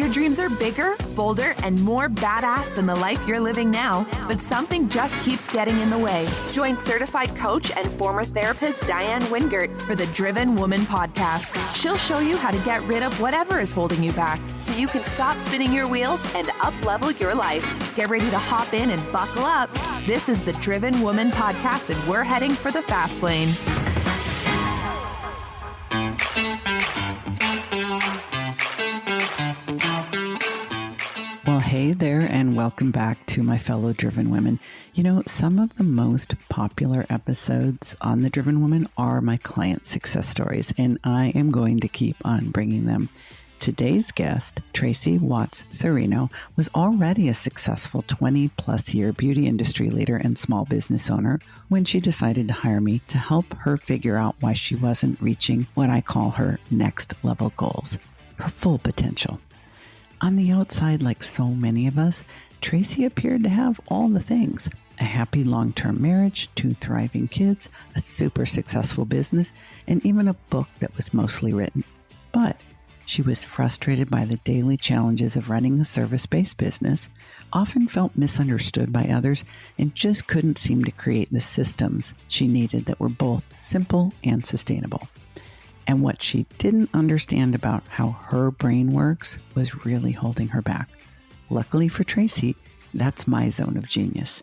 Your dreams are bigger, bolder, and more badass than the life you're living now, but something just keeps getting in the way. Join certified coach and former therapist Diane Wingert for the Driven Woman podcast. She'll show you how to get rid of whatever is holding you back so you can stop spinning your wheels and up-level your life. Get ready to hop in and buckle up. This is the Driven Woman podcast, and we're heading for the fast lane. Well, hey there, and welcome back to my fellow Driven Women. You know, some of the most popular episodes on the Driven Woman are my client success stories, and I am going to keep on bringing them. Today's guest, Tracey Watts-Cirino, was already a successful 20-plus year beauty industry leader and small business owner when she decided to hire me to help her figure out why she wasn't reaching what I call her next level goals, her full potential. On the outside, like so many of us, Tracey appeared to have all the things: a happy long-term marriage, 2 thriving kids, a super successful business, and even a book that was mostly written. But she was frustrated by the daily challenges of running a service-based business, often felt misunderstood by others, and just couldn't seem to create the systems she needed that were both simple and sustainable. And what she didn't understand about how her brain works was really holding her back. Luckily for Tracey, that's my zone of genius.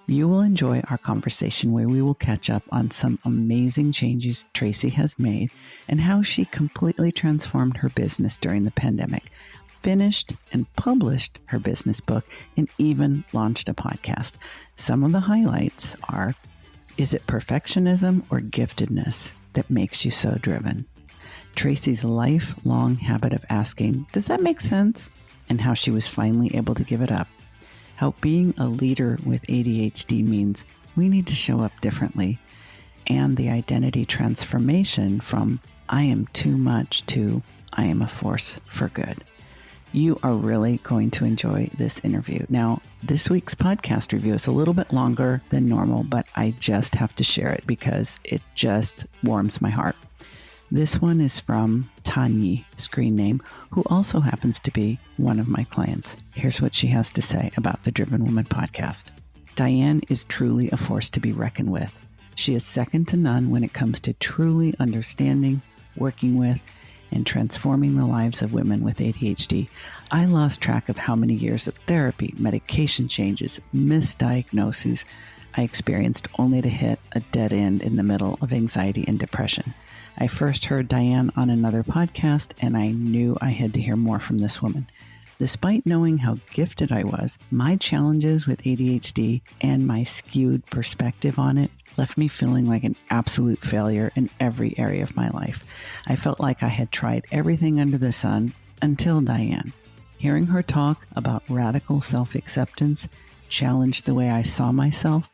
You will enjoy our conversation where we will catch up on some amazing changes Tracey has made and how she completely transformed her business during the pandemic, finished and published her business book, and even launched a podcast. Some of the highlights are: is it perfectionism or giftedness that makes you so driven? Tracey's lifelong habit of asking, does that make sense? And how she was finally able to give it up. How being a leader with ADHD means we need to show up differently. And the identity transformation from I am too much to I am a force for good. You are really going to enjoy this interview. Now, this week's podcast review is a little bit longer than normal, but I just have to share it because it just warms my heart. This one is from Tanyi, screen name, who also happens to be one of my clients. Here's what she has to say about the Driven Woman podcast. Diane is truly a force to be reckoned with. She is second to none when it comes to truly understanding, working with, and transforming the lives of women with ADHD. I lost track of how many years of therapy, medication changes, misdiagnoses I experienced only to hit a dead end in the middle of anxiety and depression. I first heard Diane on another podcast, and I knew I had to hear more from this woman. Despite knowing how gifted I was, my challenges with ADHD and my skewed perspective on it left me feeling like an absolute failure in every area of my life. I felt like I had tried everything under the sun until Diane. Hearing her talk about radical self-acceptance challenged the way I saw myself,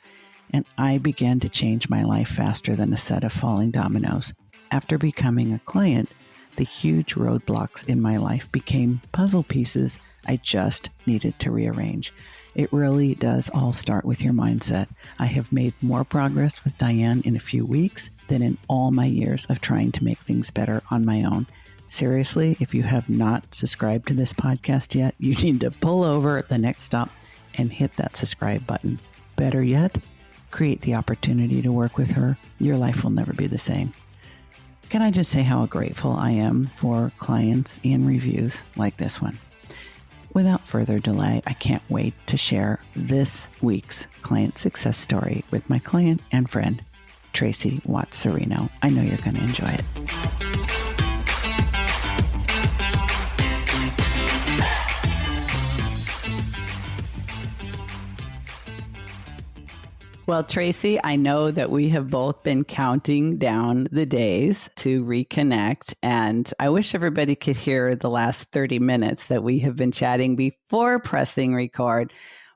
and I began to change my life faster than a set of falling dominoes. After becoming a client, the huge roadblocks in my life became puzzle pieces I just needed to rearrange. It really does all start with your mindset. I have made more progress with Diane in a few weeks than in all my years of trying to make things better on my own. Seriously, if you have not subscribed to this podcast yet, you need to pull over at the next stop and hit that subscribe button. Better yet, create the opportunity to work with her. Your life will never be the same. Can I just say how grateful I am for clients and reviews like this one? Without further delay, I can't wait to share this week's client success story with my client and friend, Tracey Watts-Cirino. I know you're going to enjoy it. Well, Tracey, I know that we have both been counting down the days to reconnect, and I wish everybody could hear the last 30 minutes that we have been chatting before pressing record.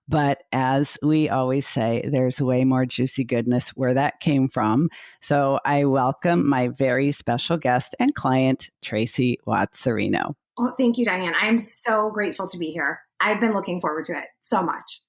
But as we always say, there's way more juicy goodness where that came from. So I welcome my very special guest and client, Tracey Watts-Cirino. Oh, thank you, Diane. I'm so grateful to be here. I've been looking forward to it so much.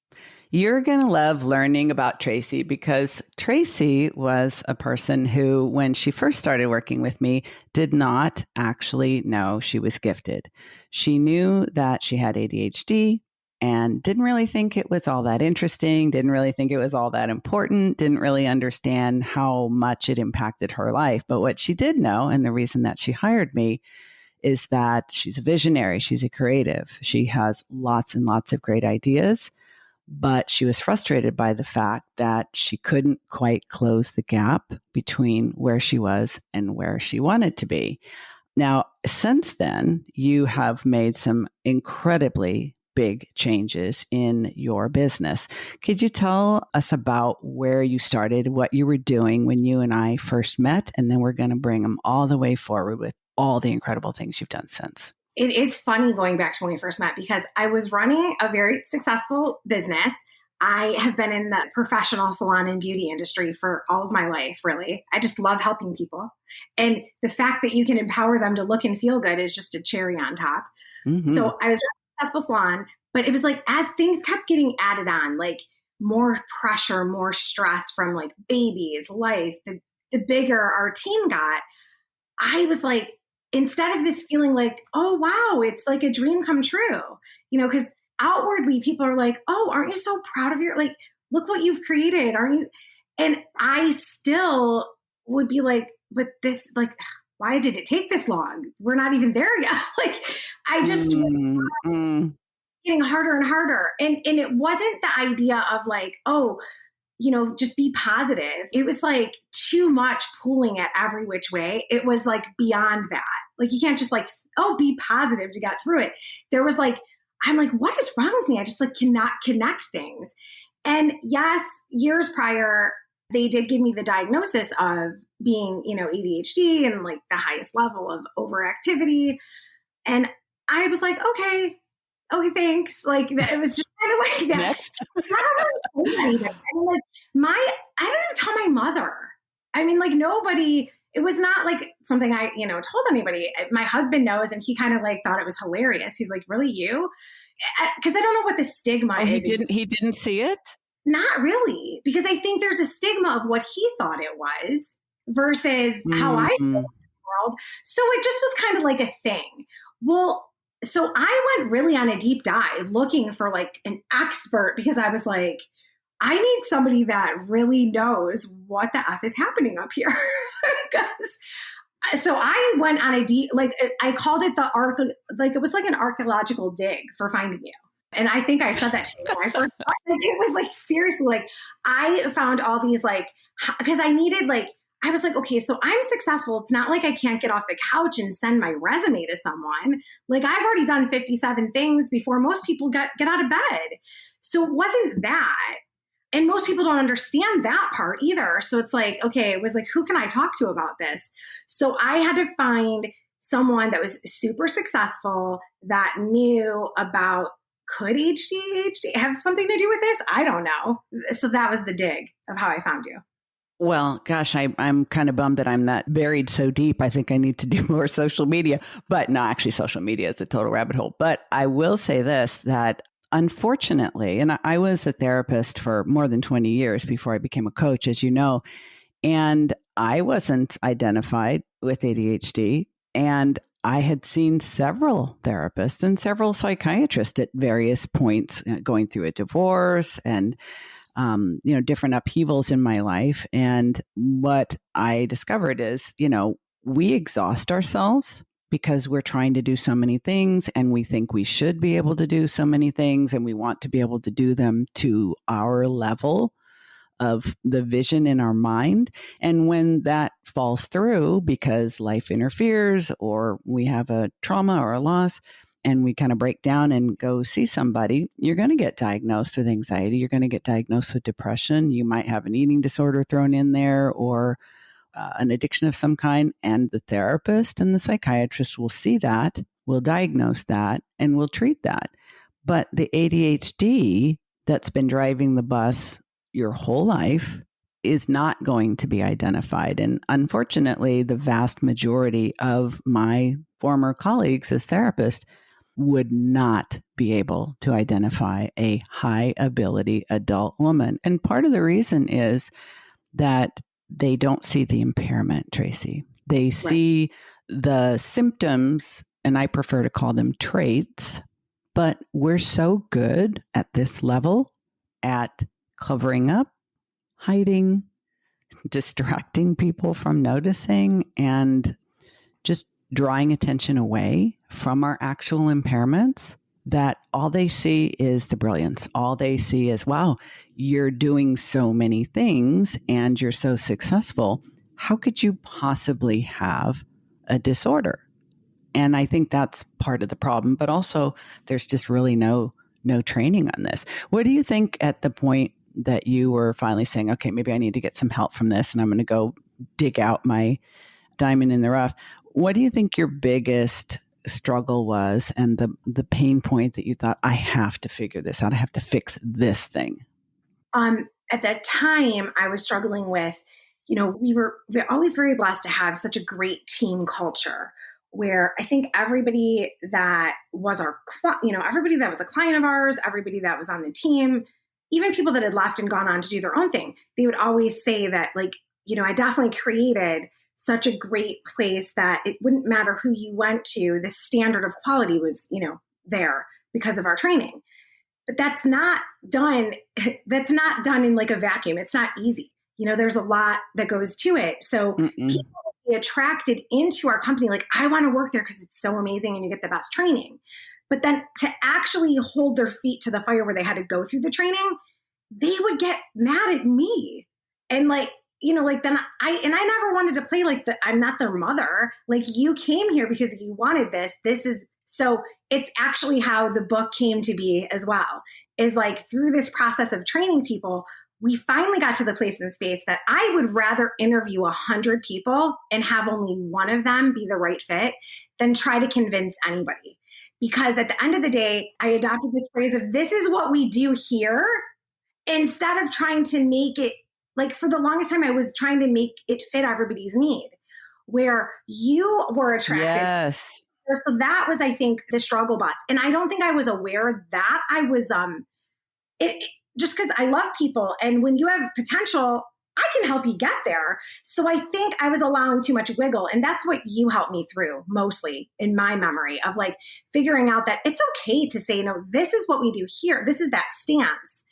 You're going to love learning about Tracey because Tracey was a person who, when she first started working with me, did not actually know she was gifted. She knew that she had ADHD and didn't really think it was all that interesting, didn't really think it was all that important, didn't really understand how much it impacted her life. But what she did know, and the reason that she hired me, is that she's a visionary, she's a creative, she has lots and lots of great ideas. But she was frustrated by the fact that she couldn't quite close the gap between where she was and where she wanted to be. Now, since then, you have made some incredibly big changes in your business. Could you tell us about where you started, what you were doing when you and I first met? And then we're going to bring them all the way forward with all the incredible things you've done since. It is funny going back to when we first met because I was running a very successful business. I have been in the professional salon and beauty industry for all of my life, really. I just love helping people. And the fact that you can empower them to look and feel good is just a cherry on top. Mm-hmm. So I was running a successful salon, but it was like as things kept getting added on, like more pressure, more stress from like babies, life, the bigger our team got, I was like, instead of this feeling like, oh, wow, it's like a dream come true, because outwardly people are like, oh, aren't you so proud of like, look what you've created. Aren't you? And I still would be like, but this, like, why did it take this long? We're not even there yet. Like, I just getting harder and harder. And it wasn't the idea of like, oh, just be positive. It was like too much pulling at every which way. It was like beyond that. Like you can't just like, oh, be positive to get through it. There was like, I'm like, what is wrong with me? I just like cannot connect things. And yes, years prior, they did give me the diagnosis of being, ADHD and like the highest level of overactivity. And I was like, okay, thanks. Like it was just kind of like that. Next. I don't really tell anybody. I mean, like I don't even tell my mother. I mean, like nobody, it was not like something I, told anybody. My husband knows, and he kind of like thought it was hilarious. He's like, really, you? Because I don't know what the stigma is. He didn't see it? Not really, because I think there's a stigma of what he thought it was versus how I feel in the world. So it just was kind of like a thing. Well, so I went really on a deep dive looking for like an expert because I was like, I need somebody that really knows what the F is happening up here. So I went on a deep, like I called it it was like an archaeological dig for finding you. And I think I said that to you when I first thought, like, it was like, seriously, like I found all these like, because I needed like, I was like, okay, so I'm successful. It's not like I can't get off the couch and send my resume to someone. Like I've already done 57 things before most people get out of bed. So it wasn't that. And most people don't understand that part either. So it's like, okay, it was like, who can I talk to about this? So I had to find someone that was super successful that knew about, could ADHD have something to do with this? I don't know. So that was the dig of how I found you. Well, gosh, I'm kind of bummed that I'm not buried so deep. I think I need to do more social media. But no, actually, social media is a total rabbit hole. But I will say this, that unfortunately, and I was a therapist for more than 20 years before I became a coach, as you know, and I wasn't identified with ADHD. And I had seen several therapists and several psychiatrists at various points going through a divorce and different upheavals in my life. And what I discovered is, we exhaust ourselves because we're trying to do so many things and we think we should be able to do so many things and we want to be able to do them to our level of the vision in our mind. And when that falls through because life interferes or we have a trauma or a loss, and we kind of break down and go see somebody, you're going to get diagnosed with anxiety. You're going to get diagnosed with depression. You might have an eating disorder thrown in there or an addiction of some kind. And the therapist and the psychiatrist will see that, will diagnose that, and will treat that. But the ADHD that's been driving the bus your whole life is not going to be identified. And unfortunately, the vast majority of my former colleagues as therapists would not be able to identify a high ability adult woman. And part of the reason is that they don't see the impairment, Tracey. They see the symptoms, and I prefer to call them traits, but we're so good at this level at covering up, hiding, distracting people from noticing, and just drawing attention away from our actual impairments, that all they see is the brilliance. All they see is, wow, you're doing so many things and you're so successful. How could you possibly have a disorder? And I think that's part of the problem, but also there's just really no training on this. What do you think at the point that you were finally saying, okay, maybe I need to get some help from this and I'm going to go dig out my diamond in the rough? What do you think your biggest struggle was, and the pain point that you thought, I have to figure this out, I have to fix this thing? At that time, I was struggling with, we're always very blessed to have such a great team culture where I think everybody that was everybody that was a client of ours, everybody that was on the team, even people that had left and gone on to do their own thing, they would always say that, I definitely created such a great place that it wouldn't matter who you went to, the standard of quality was, there because of our training. But that's not done in like a vacuum. It's not easy. There's a lot that goes to it. So people get attracted into our company, like, I want to work there because it's so amazing and you get the best training. But then to actually hold their feet to the fire where they had to go through the training, they would get mad at me. And then I never wanted to play like I'm not their mother. Like, you came here because you wanted this. So it's actually how the book came to be as well, is like through this process of training people, we finally got to the place in space that I would rather interview 100 people and have only one of them be the right fit than try to convince anybody. Because at the end of the day, I adopted this phrase of, this is what we do here, instead of trying to make it, like, for the longest time, I was trying to make it fit everybody's need, where you were attracted. Yes. So that was, I think, the struggle bus. And I don't think I was aware that I was, just because I love people. And when you have potential, I can help you get there. So I think I was allowing too much wiggle. And that's what you helped me through mostly in my memory of, like, figuring out that it's okay to say, no, this is what we do here. This is that stance.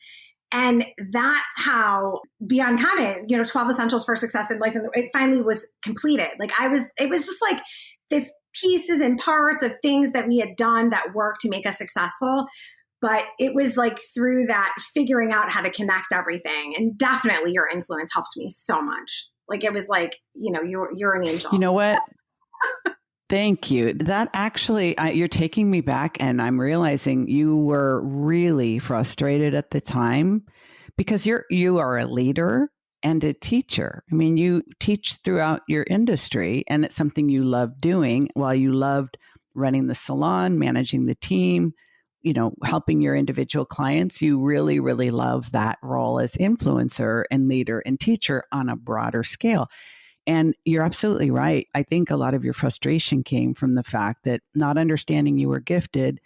And that's how Beyond Comment, 12 Essentials for Success in Life, and it finally was completed. It was just like this pieces and parts of things that we had done that worked to make us successful. But it was like through that figuring out how to connect everything. And definitely your influence helped me so much. Like, it was like, you're an angel. You know what? Thank you. That actually, you're taking me back, and I'm realizing you were really frustrated at the time because you are a leader and a teacher. I mean, you teach throughout your industry, and it's something you love doing. While you loved running the salon, managing the team, helping your individual clients, you really, really love that role as influencer and leader and teacher on a broader scale. And you're absolutely right. I think a lot of your frustration came from the fact that not understanding you were gifted,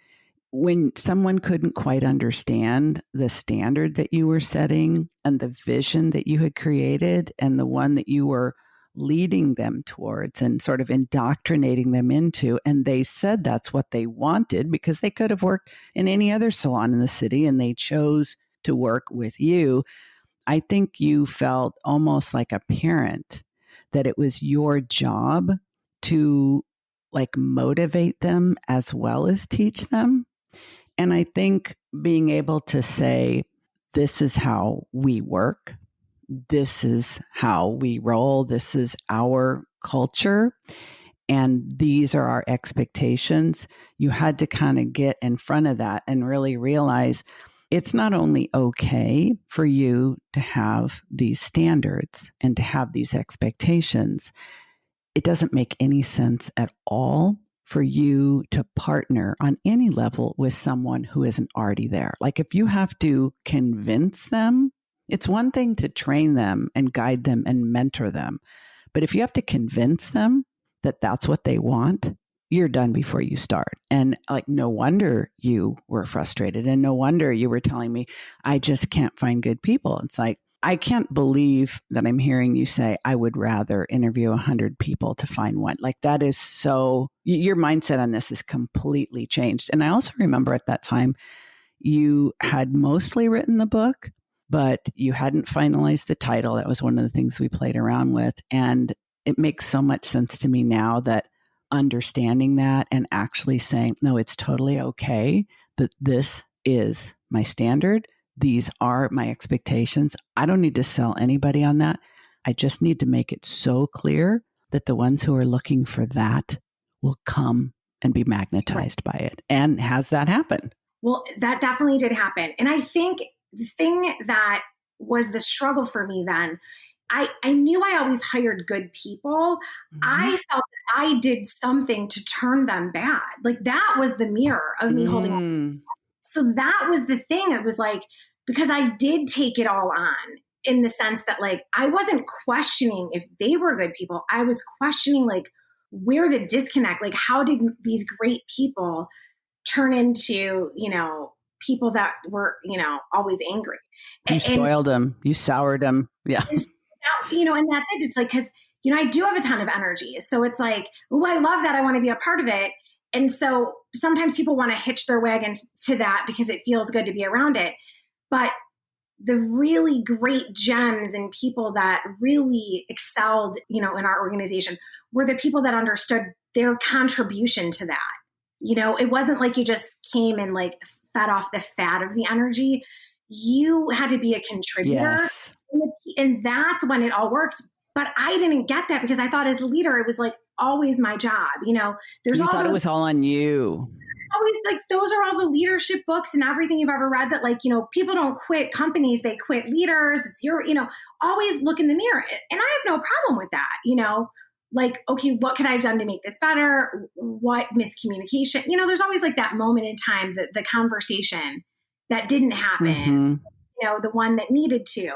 when someone couldn't quite understand the standard that you were setting and the vision that you had created and the one that you were leading them towards and sort of indoctrinating them into. And they said that's what they wanted because they could have worked in any other salon in the city and they chose to work with you. I think you felt almost like a parent, that it was your job to, like, motivate them as well as teach them. And I think being able to say, this is how we work, this is how we roll, this is our culture, and these are our expectations. You had to kind of get in front of that and really realize it's not only okay for you to have these standards and to have these expectations, it doesn't make any sense at all for you to partner on any level with someone who isn't already there. Like, if you have to convince them, it's one thing to train them and guide them and mentor them. But if you have to convince them that that's what they want, you're done before you start. And like, no wonder you were frustrated, and no wonder you were telling me, I just can't find good people. It's like, I can't believe that I'm hearing you say, I would rather interview 100 people to find one. Like, that is so, your mindset on this is completely changed. And I also remember at that time, you had mostly written the book, but you hadn't finalized the title. That was one of the things we played around with. And it makes so much sense to me now that understanding that and actually saying, no, it's totally okay that this is my standard. These are my expectations. I don't need to sell anybody on that. I just need to make it so clear that the ones who are looking for that will come and be magnetized by it. And has that happened? Well, that definitely did happen. And I think the thing that was the struggle for me then, I knew I always hired good people. Mm-hmm. I felt that I did something to turn them bad. Like, that was the mirror of me holding on. So that was the thing. It was like, because I did take it all on in the sense that, like, I wasn't questioning if they were good people. I was questioning, like, where the disconnect, like, how did these great people turn into, people that were, always angry. You spoiled them. You soured them. Yeah. And that's it. It's like, because, I do have a ton of energy. So it's like, oh, I love that. I want to be a part of it. And so sometimes people want to hitch their wagon to that because it feels good to be around it. But the really great gems and people that really excelled, in our organization were the people that understood their contribution to that. It wasn't like you just came and like fed off the fat of the energy. You had to be a contributor. Yes. And that's when it all worked. But I didn't get that because I thought as a leader, it was like always my job. You thought it was all on you. Always like, those are all the leadership books and everything you've ever read that, like, people don't quit companies, they quit leaders. It's always look in the mirror. And I have no problem with that, like, okay, what could I have done to make this better? What miscommunication? There's always like that moment in time, the conversation that didn't happen, the one that needed to.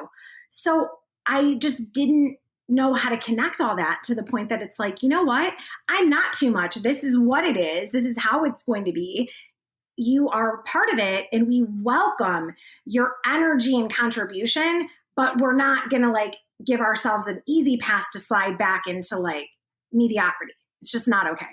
So I just didn't know how to connect all that to the point that it's like, you know what? I'm not too much. This is what it is. This is how it's going to be. You are part of it, and we welcome your energy and contribution, but we're not going to like give ourselves an easy pass to slide back into like mediocrity. It's just not okay.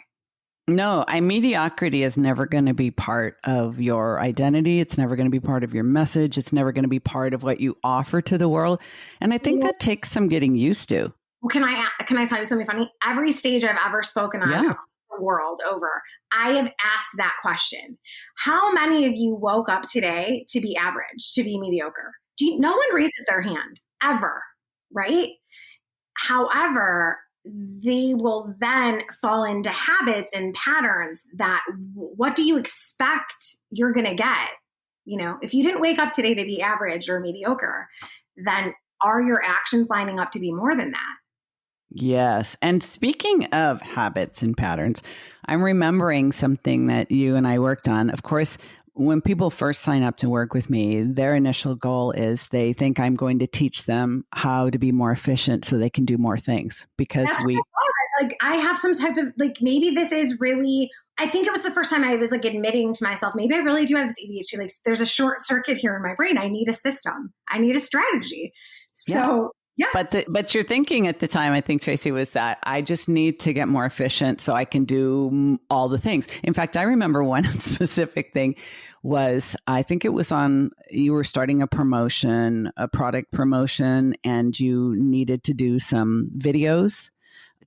No, mediocrity is never going to be part of your identity. It's never going to be part of your message. It's never going to be part of what you offer to the world. And I think that takes some getting used to. Well, can I tell you something funny? Every stage I've ever spoken on across the world over, I have asked that question. How many of you woke up today to be average, to be mediocre? No one raises their hand ever, right? However, they will then fall into habits and patterns that what do you expect you're going to get? If you didn't wake up today to be average or mediocre, then are your actions lining up to be more than that? Yes. And speaking of habits and patterns, I'm remembering something that you and I worked on. Of course, when people first sign up to work with me, their initial goal is they think I'm going to teach them how to be more efficient so they can do more things because like I have some type of like, maybe this is really, I think it was the first time I was like admitting to myself, maybe I really do have this ADHD. Like there's a short circuit here in my brain. I need a system. I need a strategy. So yeah. But your thinking at the time, I think, Tracey, was that I just need to get more efficient so I can do all the things. In fact, I remember one specific thing was, I think it was you were starting a promotion, a product promotion, and you needed to do some videos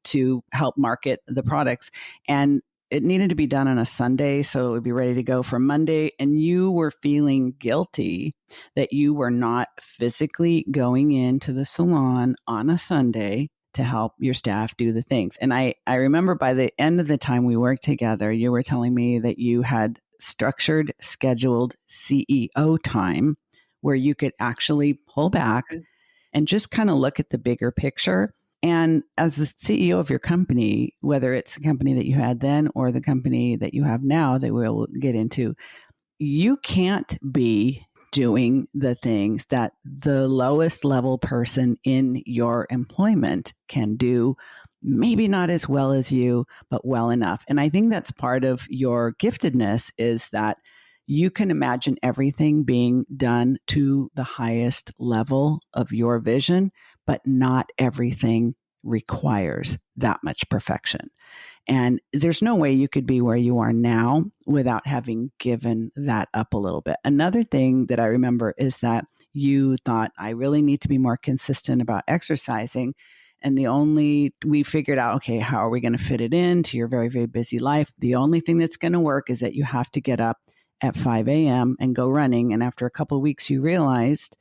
to help market the products. And it needed to be done on a Sunday, so it would be ready to go for Monday. And you were feeling guilty that you were not physically going into the salon on a Sunday to help your staff do the things. And I remember by the end of the time we worked together, you were telling me that you had structured, scheduled CEO time where you could actually pull back and just kind of look at the bigger picture. And as the CEO of your company, whether it's the company that you had then or the company that you have now that we'll get into, you can't be doing the things that the lowest level person in your employment can do maybe not as well as you, but well enough. And I think that's part of your giftedness, is that you can imagine everything being done to the highest level of your vision, but not everything requires that much perfection. And there's no way you could be where you are now without having given that up a little bit. Another thing that I remember is that you thought, I really need to be more consistent about exercising. And we figured out, okay, how are we going to fit it into your very, very busy life? The only thing that's going to work is that you have to get up at 5 a.m. and go running. And after a couple of weeks, you realized,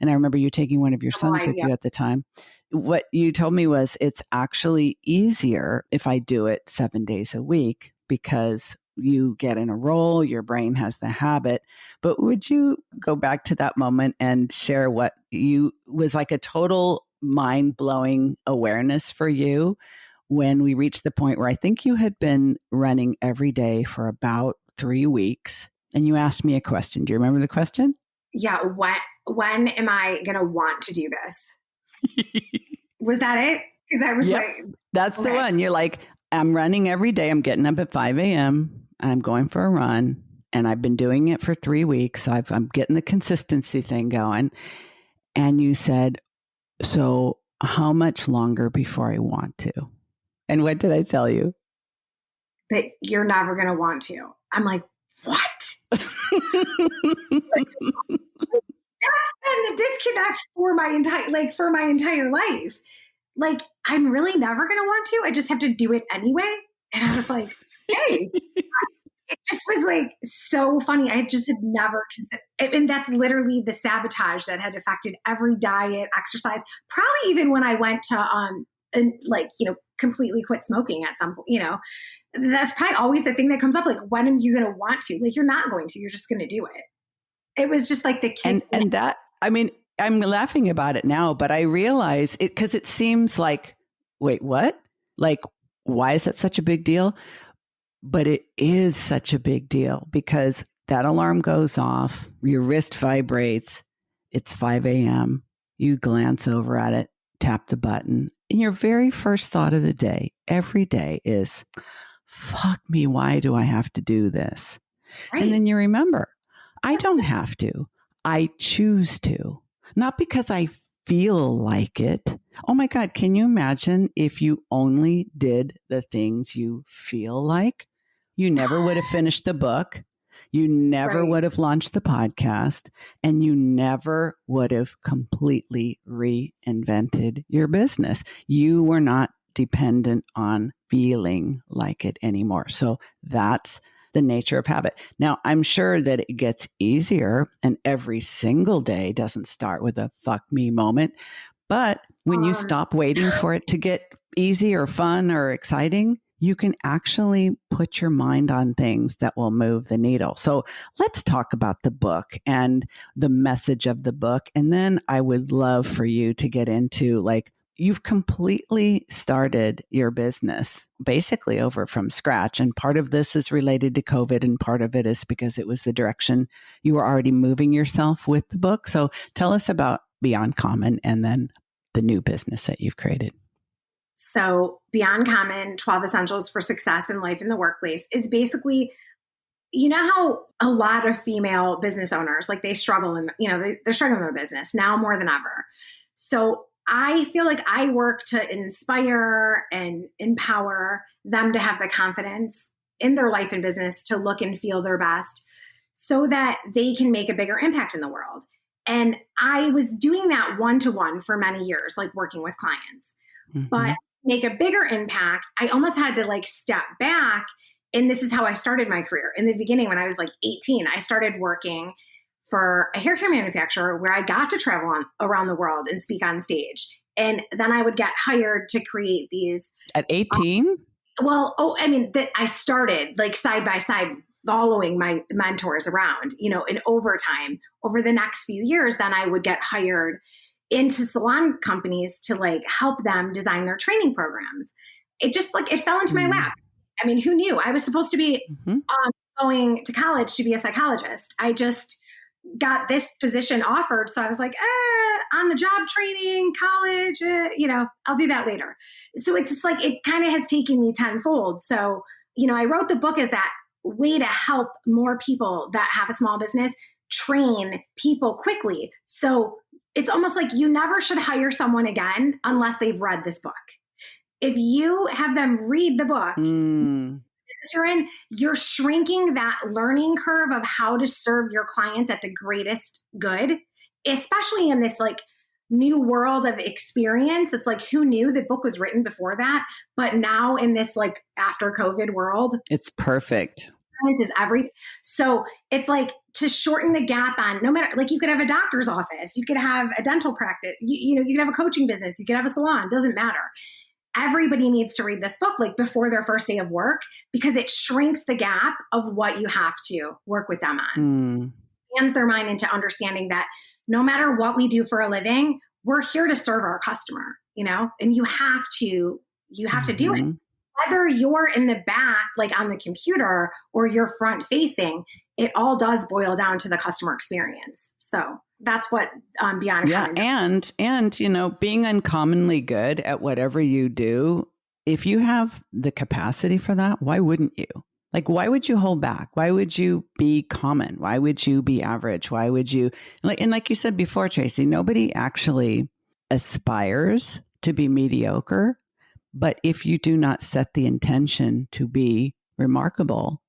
and I remember you taking one of your sons with you at the time. What you told me was, it's actually easier if I do it 7 days a week, because you get in a role, your brain has the habit. But would you go back to that moment and share what was like a total mind-blowing awareness for you when we reached the point where I think you had been running every day for about 3 weeks, and you asked me a question. Do you remember the question? Yeah. When am I going to want to do this? Was that it? Because I was like, that's okay. The one. You're like, I'm running every day. I'm getting up at 5 a.m. and I'm going for a run. And I've been doing it for 3 weeks. So I'm getting the consistency thing going. And you said, so how much longer before I want to? And what did I tell you? That you're never going to want to. I'm like, what? That's been the disconnect for my entire life. Like, I'm really never going to want to. I just have to do it anyway. And I was like, hey, it just was like so funny. I just had never considered, and that's literally the sabotage that had affected every diet, exercise, probably even when I went to, and like, completely quit smoking at some point, that's probably always the thing that comes up. Like, when are you going to want to? Like, you're not going to, you're just going to do it. It was just like the kid. And that, I mean, I'm laughing about it now, but I realize it because it seems like, wait, what? Like, why is that such a big deal? But it is such a big deal because that alarm goes off, your wrist vibrates, it's 5 a.m. You glance over at it, tap the button, and your very first thought of the day, every day, is, fuck me, why do I have to do this? Right. And then you remember, I don't have to. I choose to. Not because I feel like it. Oh my God, can you imagine if you only did the things you feel like? You never would have finished the book. You never would have launched the podcast, and you never would have completely reinvented your business. You were not dependent on feeling like it anymore. So that's the nature of habit. Now, I'm sure that it gets easier, and every single day doesn't start with a fuck me moment. But when you stop waiting for it to get easy or fun or exciting, you can actually put your mind on things that will move the needle. So let's talk about the book and the message of the book. And then I would love for you to get into, like, you've completely started your business basically over from scratch. And part of this is related to COVID, and part of it is because it was the direction you were already moving yourself with the book. So tell us about Beyond Common and then the new business that you've created. So Beyond Common, 12 Essentials for Success in Life in the Workplace is basically, you know how a lot of female business owners, like, they struggle in, they're struggling in their business now more than ever. So I feel like I work to inspire and empower them to have the confidence in their life and business to look and feel their best so that they can make a bigger impact in the world. And I was doing that one-to-one for many years, like working with clients. Mm-hmm. But make a bigger impact, I almost had to, like, step back. And this is how I started my career. In the beginning, when I was like 18, I started working for a hair care manufacturer where I got to travel around the world and speak on stage. And then I would get hired to create these. At 18? I started, like, side by side following my mentors around, and over time, over the next few years, then I would get hired into salon companies to, like, help them design their training programs. It just, like, it fell into my lap. I mean, who knew? I was supposed to be going to college to be a psychologist. I just got this position offered. So I was like, on the job training, college, I'll do that later. So it's just like, it kind of has taken me tenfold. So, I wrote the book as that way to help more people that have a small business train people quickly. So it's almost like you never should hire someone again unless they've read this book. If you have them read the book, business you're in, you're shrinking that learning curve of how to serve your clients at the greatest good, especially in this like new world of experience. It's like, who knew the book was written before that? But now in this like after COVID world, it's perfect. Is everything. So it's like to shorten the gap on no matter, like you could have a doctor's office, you could have a dental practice, you could have a coaching business, you could have a salon, doesn't matter. Everybody needs to read this book like before their first day of work, because it shrinks the gap of what you have to work with them on. Expands their mind into understanding that no matter what we do for a living, we're here to serve our customer, and you have to do it. Whether you're in the back, like on the computer, or you're front facing, it all does boil down to the customer experience. So that's what Beyond Uncommon does. And being uncommonly good at whatever you do, if you have the capacity for that, why wouldn't you? Like, why would you hold back? Why would you be common? Why would you be average? Why would you, like you said before, Tracey, nobody actually aspires to be mediocre. But if you do not set the intention to be remarkable,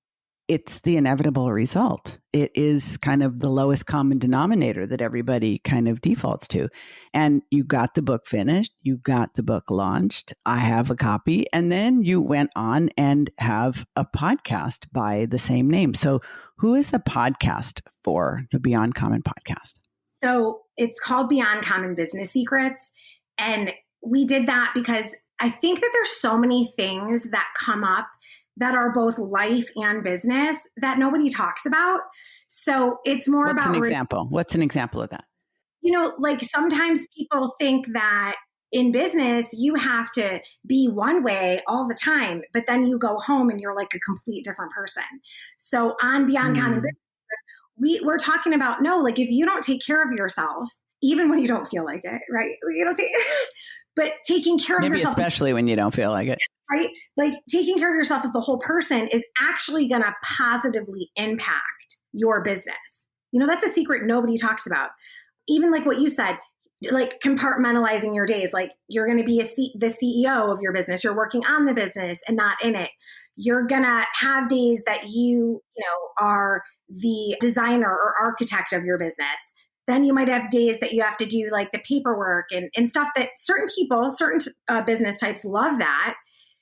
it's the inevitable result. It is kind of the lowest common denominator that everybody kind of defaults to. And you got the book finished. You got the book launched. I have a copy. And then you went on and have a podcast by the same name. So who is the podcast for, the Beyond Common podcast? So it's called Beyond Common Business Secrets. And we did that because I think that there's so many things that come up that are both life and business that nobody talks about. So it's more What's about an example? What's an example of that? Like sometimes people think that in business, you have to be one way all the time, but then you go home and you're like a complete different person. So on Beyond Common Business, we're talking about, like if you don't take care of yourself, even when you don't feel like it, right? But taking care of yourself. Maybe especially when you don't feel like it. Right? Like taking care of yourself as the whole person is actually going to positively impact your business. That's a secret nobody talks about. Even like what you said, like compartmentalizing your days, like you're going to be the CEO of your business. You're working on the business and not in it. You're going to have days that you are the designer or architect of your business. Then you might have days that you have to do like the paperwork and stuff that certain people, certain business types love that.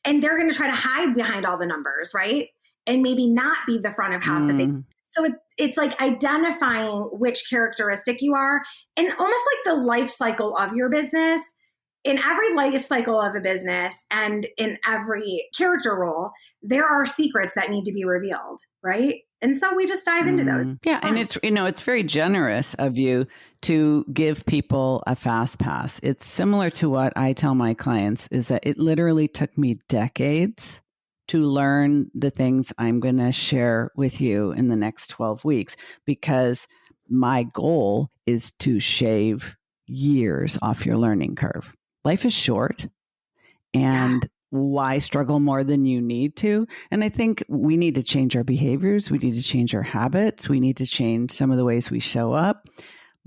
And they're going to try to hide behind all the numbers, right? And maybe not be the front of house that they. So it's like identifying which characteristic you are, and almost like the life cycle of your business. In every life cycle of a business and in every character role, there are secrets that need to be revealed, right? And so we just dive into those. Yeah. And it's very generous of you to give people a fast pass. It's similar to what I tell my clients is that it literally took me decades to learn the things I'm going to share with you in the next 12 weeks, because my goal is to shave years off your learning curve. Life is short, and why struggle more than you need to? And I think we need to change our behaviors. We need to change our habits. We need to change some of the ways we show up,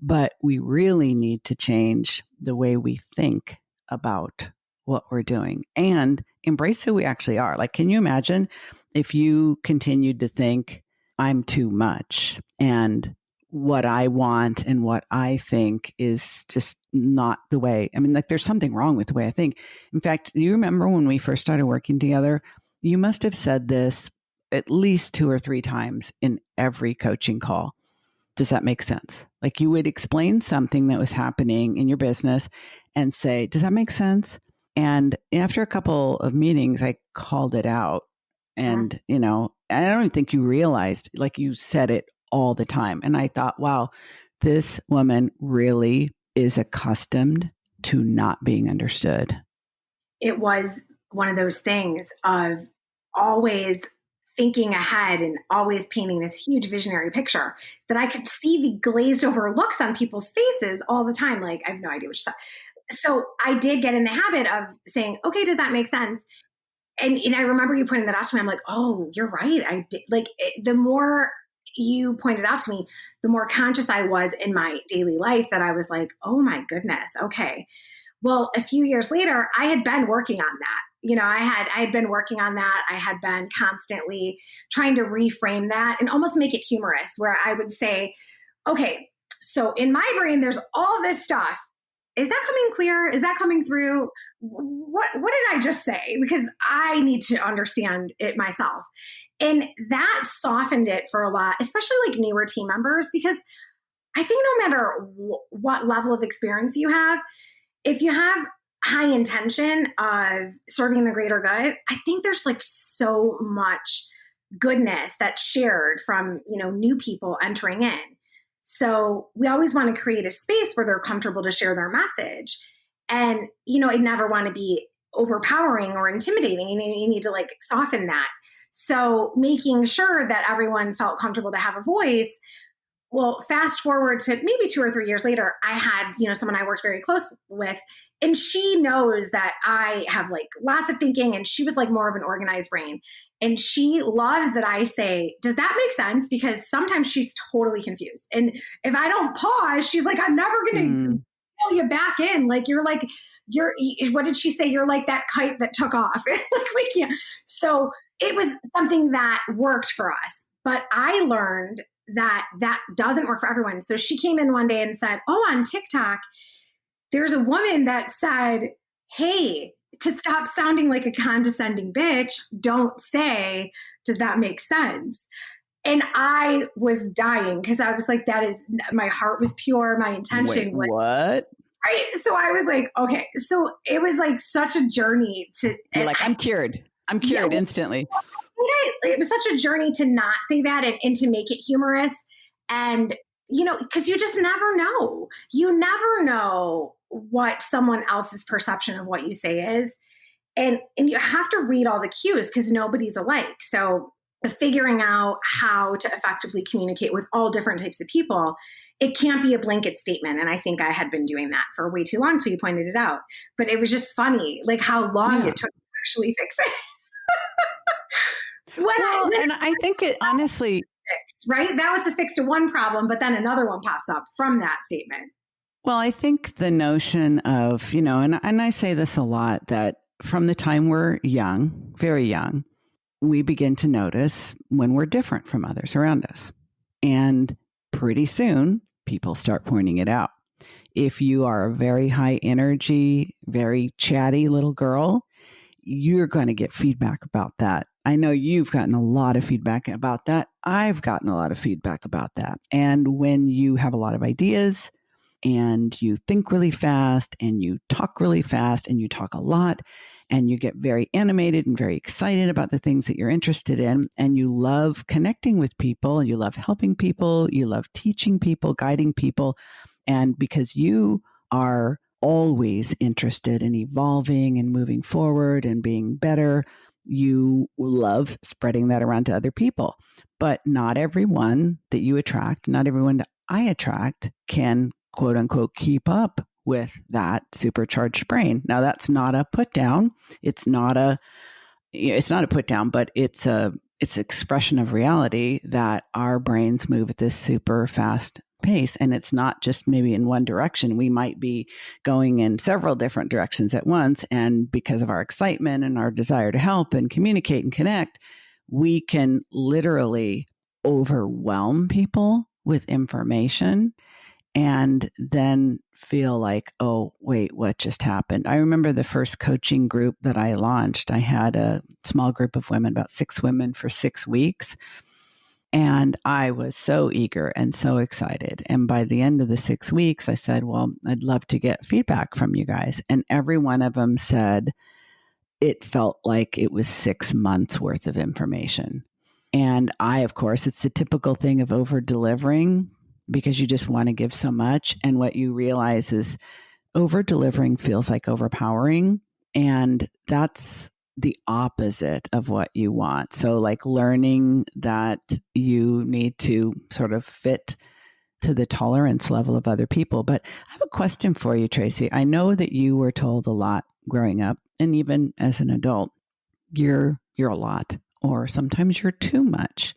but we really need to change the way we think about what we're doing and embrace who we actually are. Like, can you imagine if you continued to think I'm too much and what I want and what I think is just not the way. I mean, like there's something wrong with the way I think. In fact, you remember when we first started working together, you must have said this at least 2 or 3 times in every coaching call. Does that make sense? Like you would explain something that was happening in your business and say, does that make sense? And after a couple of meetings, I called it out. And, I don't even think you realized, like you said it all the time. And I thought, wow, this woman really is accustomed to not being understood. It was one of those things of always thinking ahead and always painting this huge visionary picture that I could see the glazed over looks on people's faces all the time. Like, I have no idea what you're saying. So I did get in the habit of saying, okay, does that make sense? And I remember you pointing that out to me. I'm like, oh, you're right. I did. Like, the more you pointed out to me, the more conscious I was in my daily life that I was like, oh my goodness. Okay. Well, a few years later, I had been working on that. I had been working on that. I had been constantly trying to reframe that and almost make it humorous, where I would say, okay, so in my brain, there's all this stuff. Is that coming clear? Is that coming through? What did I just say? Because I need to understand it myself. And that softened it for a lot, especially like newer team members, because I think no matter what level of experience you have, if you have high intention of serving the greater good, I think there's like so much goodness that's shared from, new people entering in. So we always want to create a space where they're comfortable to share their message. And, I never want to be overpowering or intimidating. You need to like soften that. So making sure that everyone felt comfortable to have a voice. Well, fast forward to maybe 2 or 3 years later, I had, someone I worked very close with, and she knows that I have like lots of thinking, and she was like more of an organized brain. And she loves that I say, does that make sense? Because sometimes she's totally confused. And if I don't pause, she's like, I'm never going to pull you back in. Like, what did she say? You're like that kite that took off. Like, we can't. So it was something that worked for us. But I learned that doesn't work for everyone. So she came in one day and said, oh, on TikTok, there's a woman that said, hey, to stop sounding like a condescending bitch, don't say, does that make sense? And I was dying because I was like, my heart was pure. My intention was. What? Right. So I was like, okay. So it was like such a journey to. You're like, I'm cured. I'm cured instantly. It was such a journey to not say that and to make it humorous. And, because you just never know. You never know what someone else's perception of what you say is. And you have to read all the cues because nobody's alike. So figuring out how to effectively communicate with all different types of people, it can't be a blanket statement. And I think I had been doing that for way too long. So you pointed it out. But it was just funny, like how long it took to actually fix it. I think it honestly, right? That was the fix to one problem, but then another one pops up from that statement. Well, I think the notion of, and I say this a lot, that from the time we're young, very young, we begin to notice when we're different from others around us. And pretty soon, people start pointing it out. If you are a very high energy, very chatty little girl, you're going to get feedback about that. I know you've gotten a lot of feedback about that. I've gotten a lot of feedback about that. And when you have a lot of ideas and you think really fast and you talk really fast and you talk a lot and you get very animated and very excited about the things that you're interested in, and you love connecting with people, you love helping people, you love teaching people, guiding people. And because you are always interested in evolving and moving forward and being better, you love spreading that around to other people. But not everyone that you attract, not everyone that I attract can, quote unquote, keep up with that supercharged brain. Now, that's not a put down. It's not a put down, but it's expression of reality that our brains move at this super fast pace. And it's not just maybe in one direction. We might be going in several different directions at once. And because of our excitement and our desire to help and communicate and connect, we can literally overwhelm people with information and then feel like, oh, wait, what just happened? I remember the first coaching group that I launched. I had a small group of women, about 6 women for 6 weeks. And I was so eager and so excited. And by the end of the 6 weeks, I said, well, I'd love to get feedback from you guys. And every one of them said it felt like it was 6 months worth of information. And I, of course, it's the typical thing of over delivering because you just want to give so much. And what you realize is over delivering feels like overpowering. And that's the opposite of what you want. So like learning that you need to sort of fit to the tolerance level of other people. But I have a question for you, Tracey. I know that you were told a lot growing up, and even as an adult, you're a lot, or sometimes you're too much.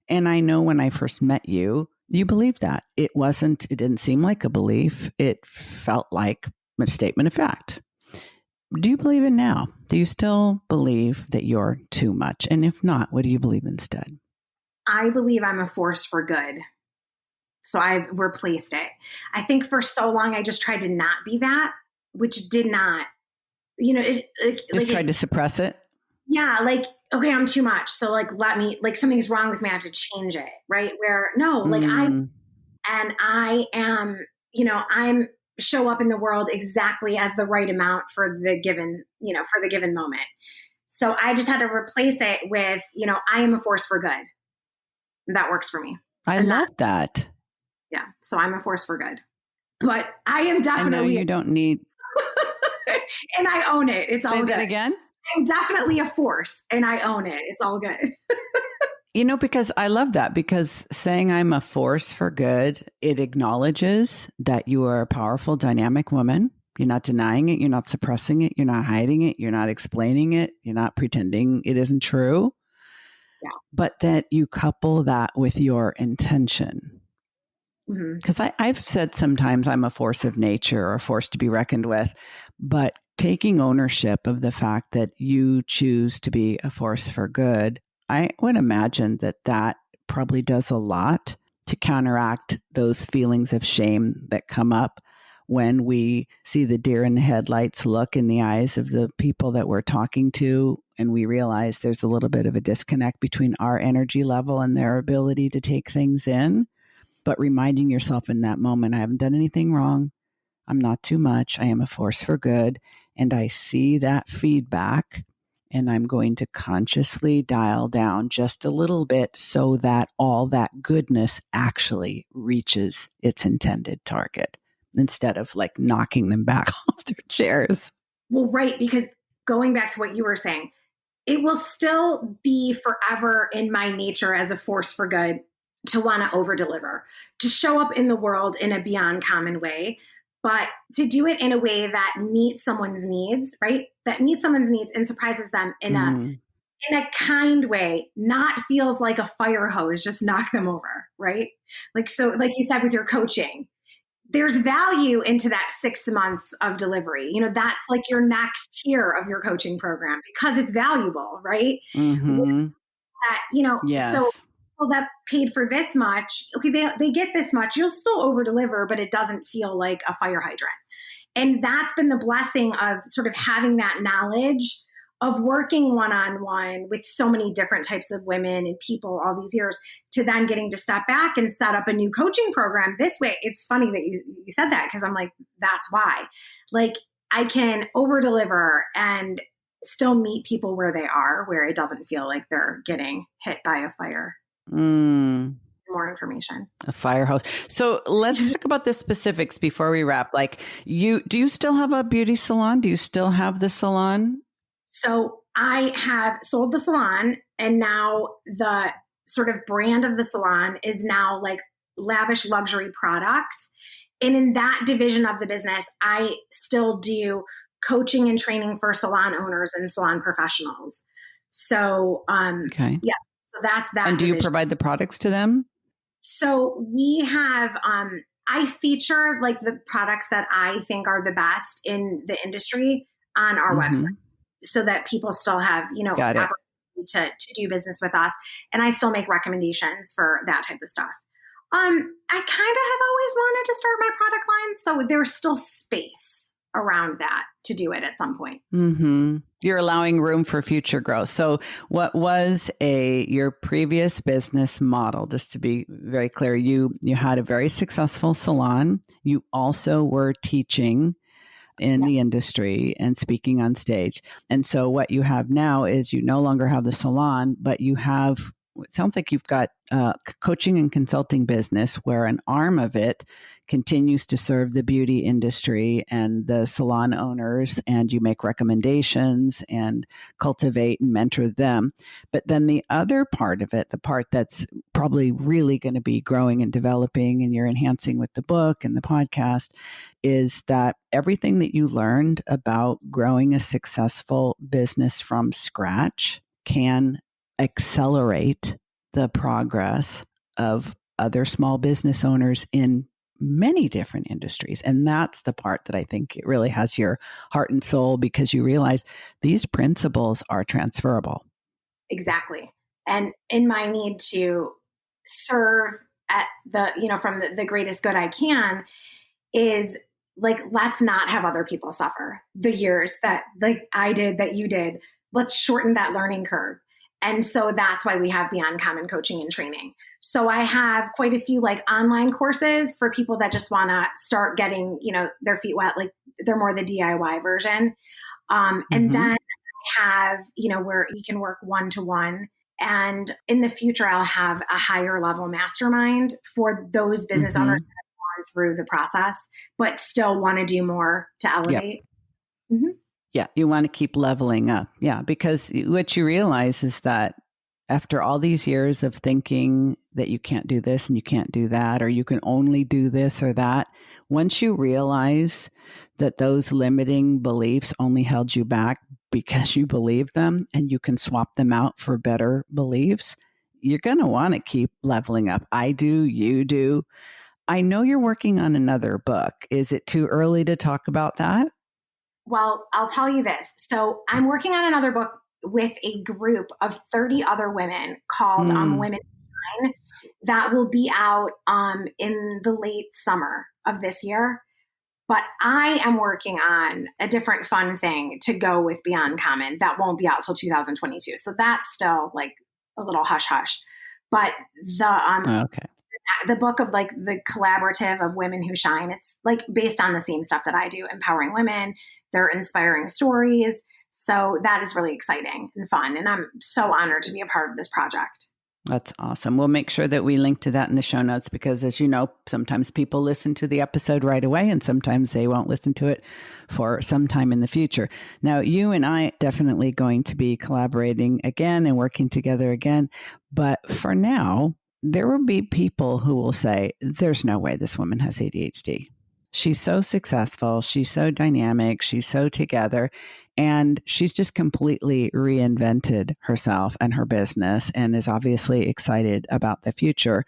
And I know when I first met you, you believed that. It didn't seem like a belief. It felt like a statement of fact. Do you believe it now? Do you still believe that you're too much? And if not, what do you believe instead? I believe I'm a force for good. So I've replaced it. I think for so long, I just tried to not be that, which did not, tried to suppress it. Yeah. Like, okay, I'm too much. So like, something's wrong with me. I have to change it. Right. Where no, I am, I'm show up in the world exactly as the right amount for the given moment. So I just had to replace it with, I am a force for good. That works for me. I love that. Yeah. So I'm a force for good, but I am definitely, I know you don't need, and I own it. It's all good. Say that again. I'm definitely a force and I own it. It's all good. Because I love that, because saying I'm a force for good, it acknowledges that you are a powerful, dynamic woman. You're not denying it. You're not suppressing it. You're not hiding it. You're not explaining it. You're not pretending it isn't true. Yeah. But that you couple that with your intention. Because I've said sometimes I'm a force of nature or a force to be reckoned with, but taking ownership of the fact that you choose to be a force for good, I would imagine that probably does a lot to counteract those feelings of shame that come up when we see the deer in the headlights look in the eyes of the people that we're talking to, and we realize there's a little bit of a disconnect between our energy level and their ability to take things in. But reminding yourself in that moment, I haven't done anything wrong. I'm not too much. I am a force for good. And I see that feedback, and I'm going to consciously dial down just a little bit so that all that goodness actually reaches its intended target instead of like knocking them back off their chairs. Well, right. Because going back to what you were saying, it will still be forever in my nature as a force for good to want to over deliver, to show up in the world in a beyond common way, but to do it in a way that meets someone's needs, right? That meets someone's needs and surprises them in a kind way, not feels like a fire hose, just knock them over, right? Like, so like you said with your coaching, there's value into that 6 months of delivery. That's like your next tier of your coaching program because it's valuable, right? Yes. So that paid for this much, okay, they get this much, you'll still over deliver, but it doesn't feel like a fire hydrant. And that's been the blessing of sort of having that knowledge of working one-on-one with so many different types of women and people all these years, to then getting to step back and set up a new coaching program this way. It's funny that you said that, because I'm like, that's why. Like, I can over deliver and still meet people where they are, where it doesn't feel like they're getting hit by a fire. More information. A fire hose. So let's talk about the specifics before we wrap. Like, do you still have a beauty salon? Do you still have the salon? So I have sold the salon, and now the sort of brand of the salon is now like lavish luxury products. And in that division of the business, I still do coaching and training for salon owners and salon professionals. So, okay. Yeah. So that's that. And do you provide the products to them? So we have, I feature like the products that I think are the best in the industry on our website, so that people still have, opportunity to do business with us. And I still make recommendations for that type of stuff. I kind of have always wanted to start my product line, so there's still space around that to do it at some point. You're allowing room for future growth. So what was your previous business model? Just to be very clear, you had a very successful salon. You also were teaching in the industry and speaking on stage. And so what you have now is you no longer have the salon, but you have it sounds like you've got coaching and consulting business where an arm of it continues to serve the beauty industry and the salon owners, and you make recommendations and cultivate and mentor them. But then the other part of it, the part that's probably really going to be growing and developing and you're enhancing with the book and the podcast, is that everything that you learned about growing a successful business from scratch can accelerate the progress of other small business owners in many different industries. And that's the part that I think it really has your heart and soul, because you realize these principles are transferable. Exactly. And in my need to serve at from the greatest good I can is like, let's not have other people suffer the years that like I did, that you did. Let's shorten that learning curve. And so that's why we have Beyond Common coaching and training. So I have quite a few like online courses for people that just want to start getting, their feet wet. Like they're more the DIY version. And then I have, where you can work one-to-one. And in the future, I'll have a higher level mastermind for those business owners that have gone through the process, but still want to do more to elevate. Yep. Yeah, you want to keep leveling up. Yeah, because what you realize is that after all these years of thinking that you can't do this and you can't do that, or you can only do this or that, once you realize that those limiting beliefs only held you back because you believed them and you can swap them out for better beliefs, you're going to want to keep leveling up. I do, you do. I know you're working on another book. Is it too early to talk about that? Well, I'll tell you this. So I'm working on another book with a group of 30 other women called Women Shine, that will be out in the late summer of this year. But I am working on a different fun thing to go with Beyond Common that won't be out till 2022. So that's still like a little hush hush. But the book of like the collaborative of women who shine, it's like based on the same stuff that I do, empowering women, they're inspiring stories. So that is really exciting and fun. And I'm so honored to be a part of this project. That's awesome. We'll make sure that we link to that in the show notes, because as you know, sometimes people listen to the episode right away and sometimes they won't listen to it for some time in the future. Now, you and I definitely going to be collaborating again and working together again. But for now, there will be people who will say, there's no way this woman has ADHD. She's so successful. She's so dynamic. She's so together. And she's just completely reinvented herself and her business and is obviously excited about the future.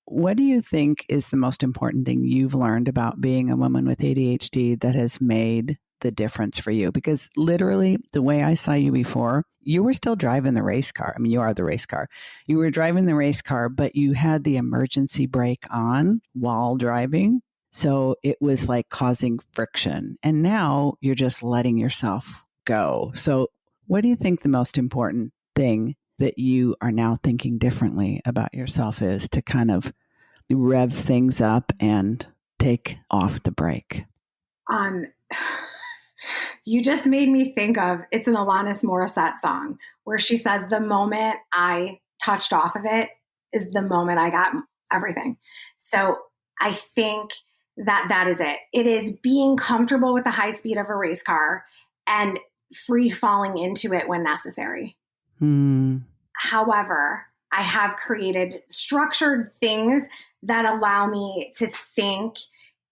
What do you think is the most important thing you've learned about being a woman with ADHD that has made the difference for you? Because literally the way I saw you before, you were still driving the race car. I mean, you are the race car. You were driving the race car, but you had the emergency brake on while driving. So it was like causing friction. And now you're just letting yourself go. So what do you think the most important thing that you are now thinking differently about yourself is to kind of rev things up and take off the brake? You just made me think of, it's an Alanis Morissette song where she says, the moment I touched off of it is the moment I got everything. So I think that is it. It is being comfortable with the high speed of a race car and free falling into it when necessary. However, I have created structured things that allow me to think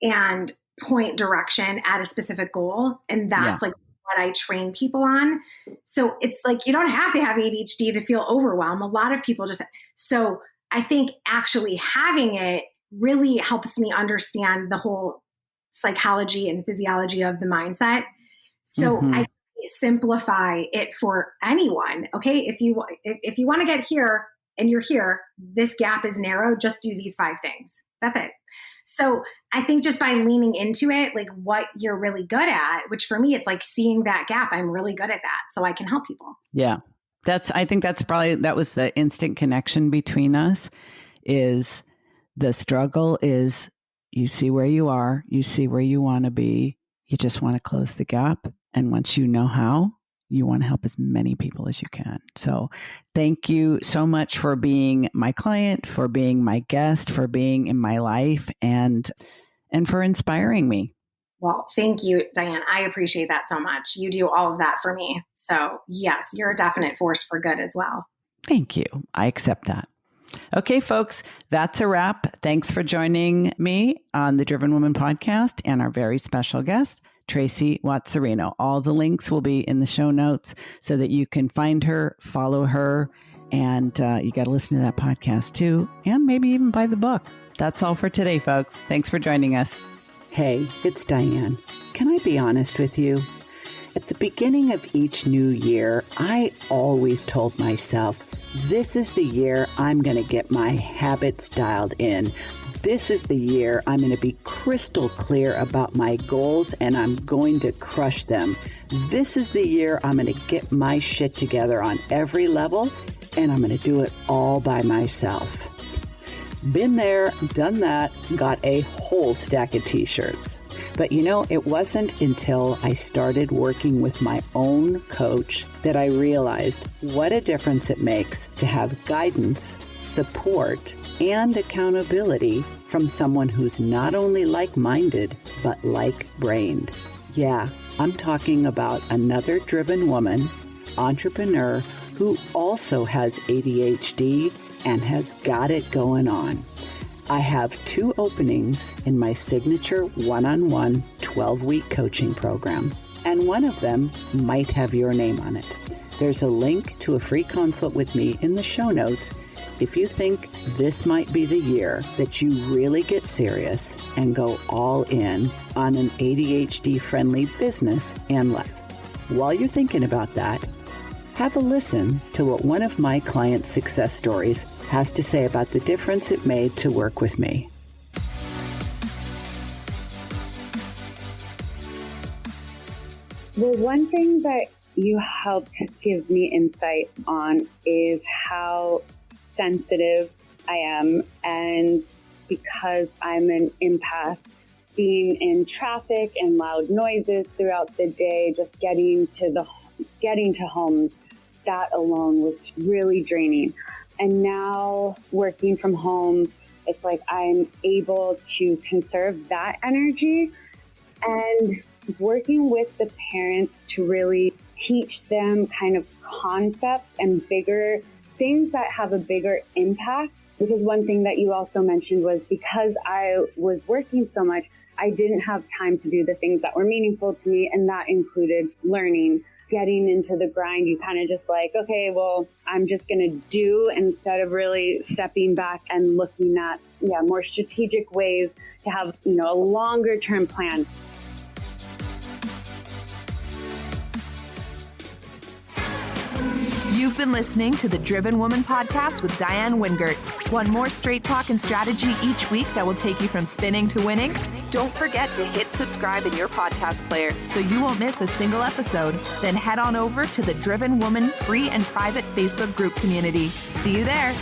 and point direction at a specific goal. And that's like what I train people on. So it's like, you don't have to have ADHD to feel overwhelmed. A lot of people just, so I think actually having it really helps me understand the whole psychology and physiology of the mindset. So I simplify it for anyone. Okay. If you want to get here and you're here, this gap is narrow, just do these 5 things. That's it. So I think just by leaning into it, like what you're really good at, which for me, it's like seeing that gap. I'm really good at that. So I can help people. Yeah. I think that was the instant connection between us. Is the struggle is you see where you are, you see where you want to be, you just want to close the gap. And once you know how, You want to help as many people as you can. So thank you so much for being my client, for being my guest, for being in my life, and for inspiring me. Well, thank you, Diane. I appreciate that so much. You do all of that for me. So yes, you're a definite force for good as well. Thank you. I accept that. Okay, folks, that's a wrap. Thanks for joining me on the Driven Woman podcast and our very special guest, Tracey Watts-Cirino. All the links will be in the show notes so that you can find her, follow her, and you got to listen to that podcast too, and maybe even buy the book. That's all for today, folks. Thanks for joining us. Hey, it's Diane. Can I be honest with you? At the beginning of each new year, I always told myself, this is the year I'm going to get my habits dialed in. This is the year I'm going to be crystal clear about my goals and I'm going to crush them. This is the year I'm going to get my shit together on every level and I'm going to do it all by myself. Been there, done that, got a whole stack of t-shirts. But it wasn't until I started working with my own coach that I realized what a difference it makes to have guidance, support, and accountability from someone who's not only like-minded, but like-brained. Yeah, I'm talking about another driven woman, entrepreneur, who also has ADHD and has got it going on. I have 2 openings in my signature one-on-one 12-week coaching program, and one of them might have your name on it. There's a link to a free consult with me in the show notes if you think this might be the year that you really get serious and go all in on an ADHD-friendly business and life. While you're thinking about that, have a listen to what one of my clients' success stories has to say about the difference it made to work with me. Well, one thing that you helped give me insight on is how sensitive I am. And because I'm an empath, being in traffic and loud noises throughout the day, just getting to homes, that alone was really draining. And now working from home, it's like I'm able to conserve that energy and working with the parents to really teach them kind of concepts and bigger things that have a bigger impact. Because one thing that you also mentioned was because I was working so much, I didn't have time to do the things that were meaningful to me. And that included learning. Getting into the grind, you kind of just like, okay, well, I'm just going to do instead of really stepping back and looking at, more strategic ways to have, a longer term plan. You've been listening to the Driven Woman podcast with Diane Wingert. Want more straight talk and strategy each week that will take you from spinning to winning? Don't forget to hit subscribe in your podcast player so you won't miss a single episode. Then head on over to the Driven Woman free and private Facebook group community. See you there.